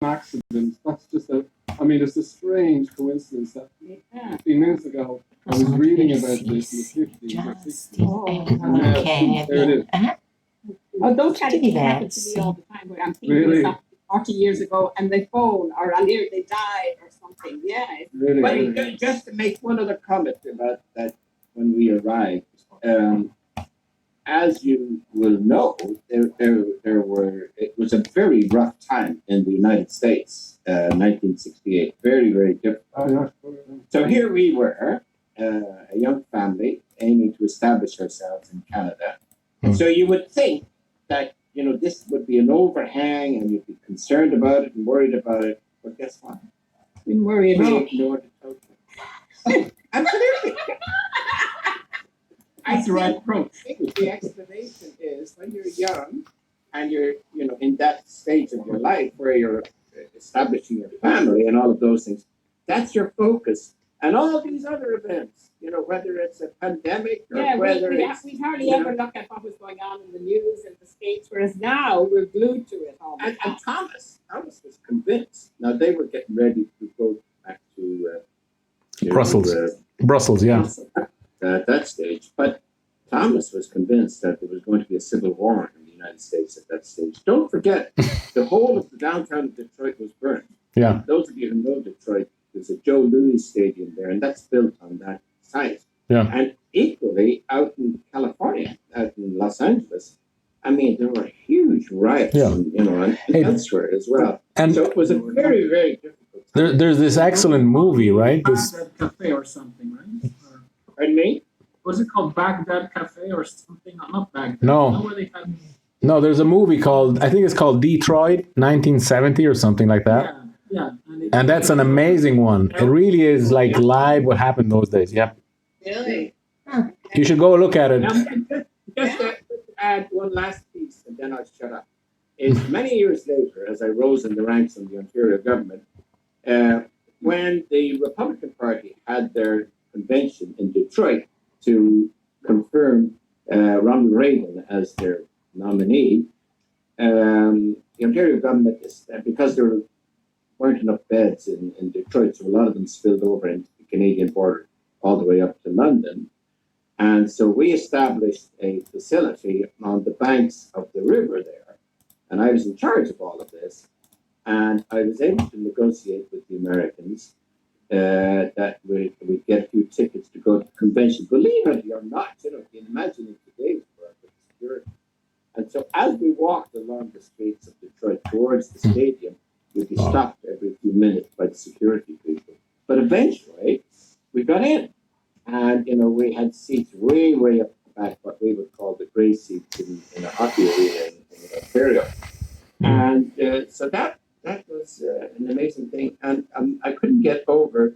accident. That's just it's a strange coincidence that 15 minutes ago I was reading about this in the 50s or 60s. And now, there it is. Oh, those kind of things happen to me all the time where I'm thinking Really? of something 40 years ago and they phone or on there they died or something. Yeah. Really, But really. just to make one other comment about that, when we arrived, as you will know, it was a very rough time in the United States, 1968, very, very difficult. Oh, yeah. So here we were, a young family aiming to establish ourselves in Canada. And so you would think that, this would be an overhang and you'd be concerned about it and worried about it. But guess what? Didn't worry We about it. ignored it totally. Absolutely. That's the right approach. I think the explanation is when you're young and you're, in that stage of your life where you're establishing your family and all of those things, that's your focus. And all these other events, whether it's a pandemic or whether we hardly ever look at what was going on in the news in the States, whereas now we're glued to it all. And Thomas was convinced. Now they were getting ready to go back to Brussels. Brussels, yeah. At that stage, but Thomas was convinced that there was going to be a civil war in the United States at that stage. Don't forget, the whole of the downtown of Detroit was burned. Yeah. Those of you who know Detroit, there's a Joe Louis Stadium there, and that's built on that site. Yeah. And equally, out in California, out in Los Angeles, there were huge riots, and elsewhere as well. And so it was a very, very difficult time. there's this excellent movie, right? This Baghdad Cafe or something, right? Pardon me? Was it called Baghdad Cafe or something? Not Baghdad. No. Where they had, No, there's a movie I think it's called Detroit, 1970 or something like that. yeah. And that's an amazing one. It really is like live what happened those days. Yeah. Really? You should go look at it. Just to add one last piece, and then I'll shut up. Is many years later, as I rose in the ranks in the Ontario government, when the Republican Party had their convention in Detroit to confirm Ronald Reagan as their nominee, the Ontario government, because there weren't enough beds in Detroit, so a lot of them spilled over into the Canadian border all the way up to London. And so we established a facility on the banks of the river there. And I was in charge of all of this. And I was able to negotiate with the Americans that we'd get a few tickets to go to the convention. Believe it or not, you can imagine in today's world with security. And so as we walked along the streets of Detroit towards the stadium, we'd be stopped every few minutes by the security people. But eventually, we got in. And, we had seats way, way up the back, what we would call the gray seats in a hockey arena in Ontario. And so that was an amazing thing. And I couldn't get over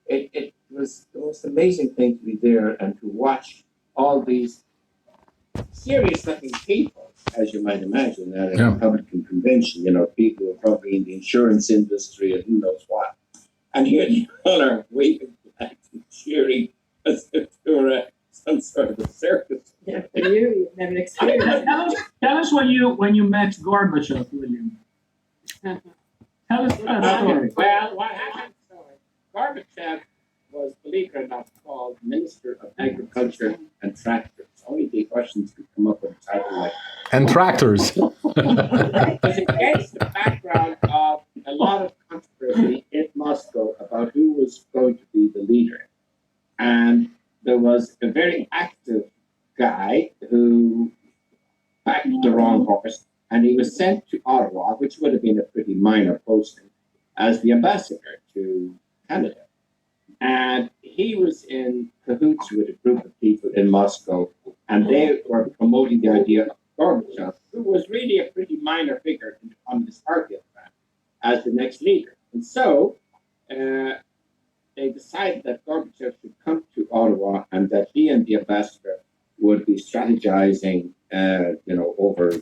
it. It was the most amazing thing to be there and to watch all these serious-looking people, as you might imagine, at a Republican convention. People who are probably in the insurance industry and who knows what. And here they all are waving flags and cheering as if they were some sort of a circus. Yeah, for you, you've never experienced tell us when you met Gorbachev, William. Tell us that story. Well, what happened? Gorbachev was, believe it or not, called Minister of Agriculture and Tractors. Only the Russians could come up with a title like that. And tractors. It was against the background of a lot of controversy in Moscow about who was going to be the leader. And there was a very active guy who backed the wrong horse, and he was sent to Ottawa, which would have been a pretty minor posting, as the ambassador to Canada. And he was in cahoots with a group of people in Moscow, and they were promoting the idea of Gorbachev, who was really a pretty minor figure in the Communist Party at the time, as the next leader. And so they decided that Gorbachev should come to Ottawa and that he and the ambassador would be strategizing, over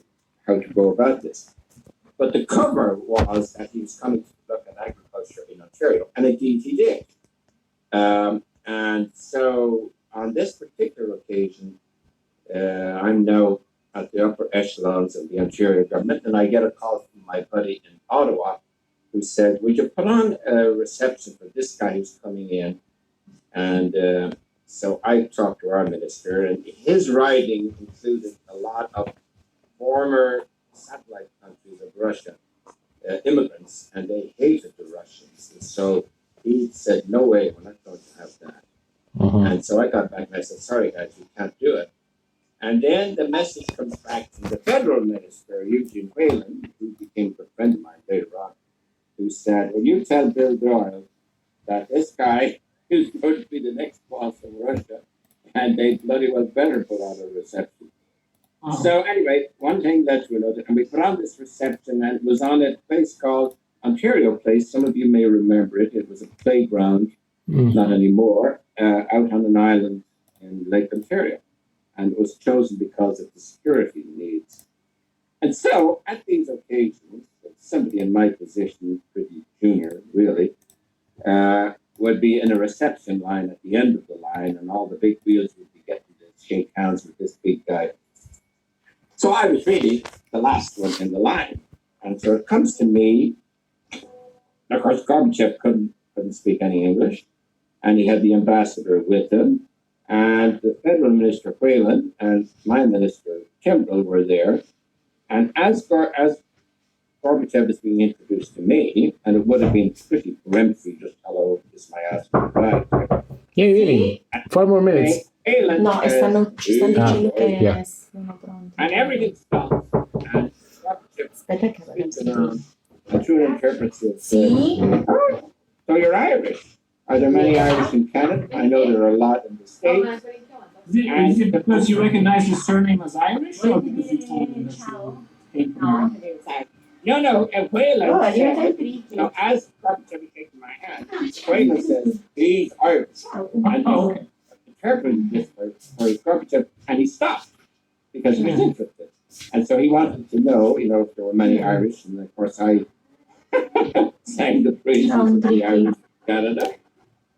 how to go about this. But the cover was that he was coming to look at agriculture in Ontario, and indeed he did. And so on this particular occasion, I'm now at the upper echelons of the Ontario government, and I get a call from my buddy in Ottawa who said, "Would you put on a reception for this guy who's coming in?" And so I talked to our minister, and his writing included a lot of former satellite countries of Russia, immigrants, and they hated the Russians. And so he said, "No way, we're not going to have that." And so I got back and I said, "Sorry, guys, we can't do it." And then the message comes back from the federal minister, Eugene Whalen, who became a good friend of mine later on, who said, "Will you tell Bill Doyle that this guy is going to be the next boss of Russia, and they bloody well better put on a reception." So anyway, one thing led to another, and we put on this reception, and it was on a place called Ontario Place. Some of you may remember it. It was a playground, not anymore, out on an island in Lake Ontario. And it was chosen because of the security needs. And so, at these occasions, somebody in my position, pretty junior, really, would be in a reception line at the end of the line, and all the big wheels would be getting to shake hands with this big guy. So I was really the last one in the line. And so it comes to me. Of course, Gorbachev couldn't speak any English, and he had the ambassador with him. And the federal minister, Whalen, and my minister, Kimbrell, were there. And as Gorbachev is being introduced to me, and it would have been pretty peremptory, just hello, this is my ass. Yeah, really. 4 more minutes. Whalen No, says, ci stanno dicendo che Yeah. sono pronti. and everything stops. And Gorbachev Aspetta che spins around, and through an interpreter says, Sì. "Oh, so you're Irish. Are there many Irish in Canada? I know there are a lot in the States." Is it because you recognize his surname as Irish, or because you told him that you came from Europe? No, and Whalen Oh, you're said, as Gorbachev was shaking my hand, Whalen says, "He's Irish." And Oh, okay. interpreted this for Gorbachev, and he stopped because he was interested. And so he wanted to know, if there were many Irish, and of course I sang the praises of the Irish of Canada.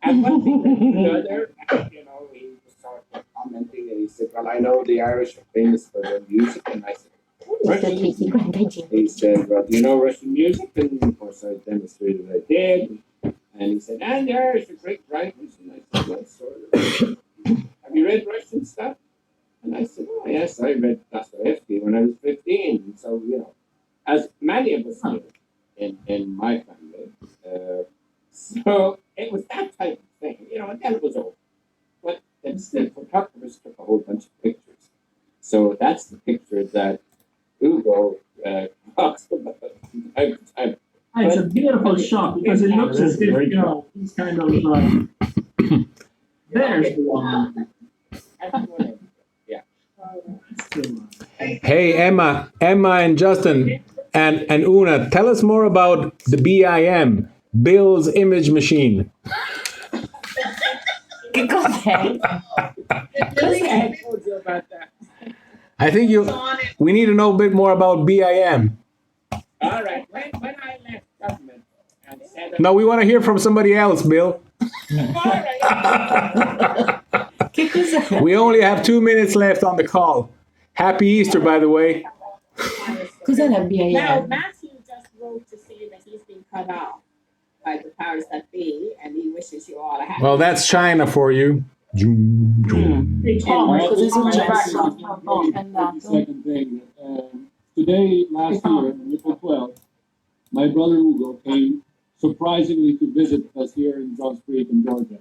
And one thing led to another, he was sort of commenting, and he said, "Well, I know the Irish are famous for their music," and I said, "Russian music?" He said, "Well, do you know Russian music?" And of course I demonstrated I did. And he said, "And the Irish are great writers." And I said, "Well, sort of. Have you read Russian stuff?" And I said, "Oh, yes, I read Dostoevsky when I was 15. And so, as many of us did in my family. So it was that type of thing, and then it was over. But then the photographers took a whole bunch of pictures. So that's the picture that Hugo talks about from time to time. It's a beautiful shot because it looks as if, he's kind of, there's the one. Yeah. Hey, Emma and Justin and Una, tell us more about the BIM, Bill's Image Machine. Che cos'è? I told you about that. I think we need to know a bit more about BIM. All right. When I left government and said, No, we want to hear from somebody else, Bill. all right. Che cos'è? We only have 2 minutes left on the call. Happy Easter, by the way. Cos'è la Now, BIM? Matthew just wrote to say that he's been cut off by the powers that be, and he wishes you all a happy. Well, that's China for you. Hey, Tom, Well, what's Cosa the è successo? background? No, è andato. Second thing, today, last year, on April 12th, my brother Hugo came surprisingly to visit us here in Johns Creek in Georgia.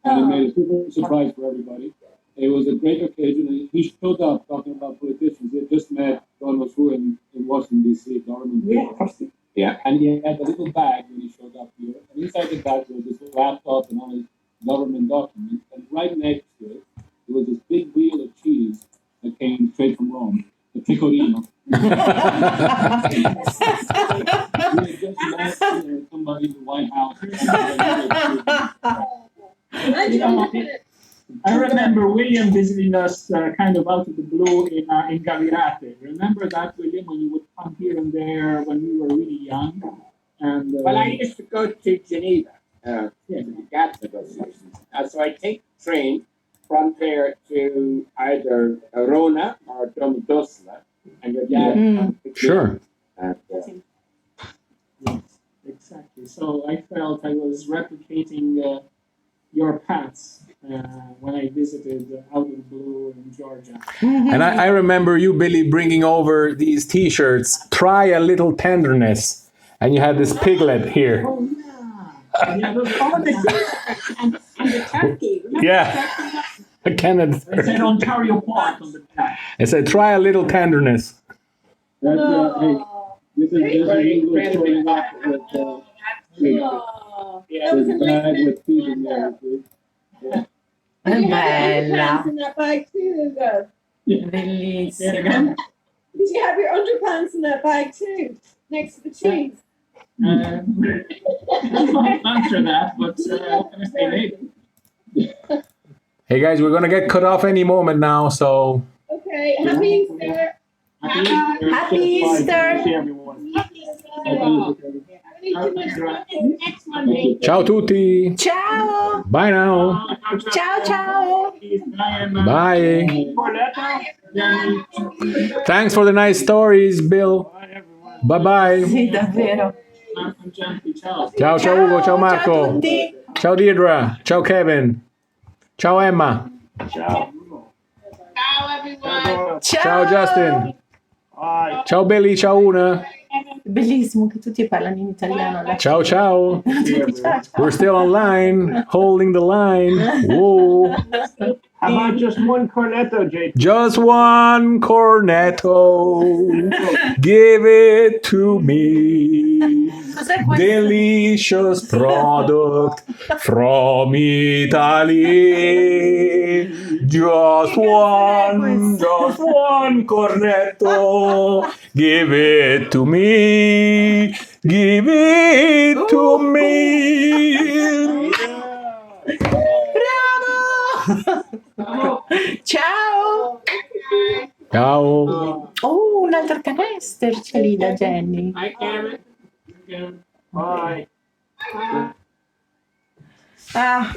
And it made a super surprise for everybody. It was a great occasion. And he showed up talking about politicians. He had just met Donald Trump in Washington, D.C., government. Yeah. And he had a little bag when he showed up here. And inside the bag was his laptop and all his government documents. And right next to it, there was this big wheel of cheese that came straight from Rome, the pecorino. We had just met somebody in the White House. I remember William visiting us kind of out of the blue in Gavirate. Remember that, William, when you would come here and there when we were really young? And Well, I used to go to Geneva, to the GATT negotiations. So I take the train from there to either Arona or Domodossola, and your dad. Sure. And, Exactly. So I felt I was replicating your paths when I visited out of the blue in Georgia. And I remember you, Billy, bringing over these T-shirts. Try a little tenderness, and you had this piglet here. Oh yeah. Yeah, those Oh, are and the turkey. Remember Yeah. the turkey? Kenneth. it said Ontario Park on the back. It said, "Try a little tenderness." That's, hey, this is Very Hugo creative. showing up with Oh, Yeah. that was a his bag nice with feet in there. see? È Did you have your underpants bella, in that bag too, Hugo? bellissima. Did you have your underpants in that bag too, next to the cheese? I won't answer that, but what can I say later? Hey guys, we're gonna get cut off any moment now, so Okay, happy Easter. Happy Easter. See everyone. Next Monday. ciao tutti. Ciao! Bye now. Ciao ciao! Bye. Thanks for the nice stories, Bill. Bye bye. Sì, davvero. Ciao. Ciao, ciao Ugo, ciao Ciao a Marco. tutti! Ciao Deirdre. Ciao Kevin. Ciao Emma. Ciao. Ciao, everyone. Ciao Justin. Bye. Ciao Billy, ciao Una. Bellissimo che tutti parlano in italiano. Ciao ciao. Tutti ciao ciao. We're still online, holding the line. Whoa. How about just one cornetto, JP? Just one cornetto. Give it to me. Cos'è questo? Delicious product from Italy. Just one cornetto. Give it to me. Give it to me. Bravo! Ciao! Ciao. Oh, un altro canester c'è lì da Jenny. Hi, Karen. Bye. Ah,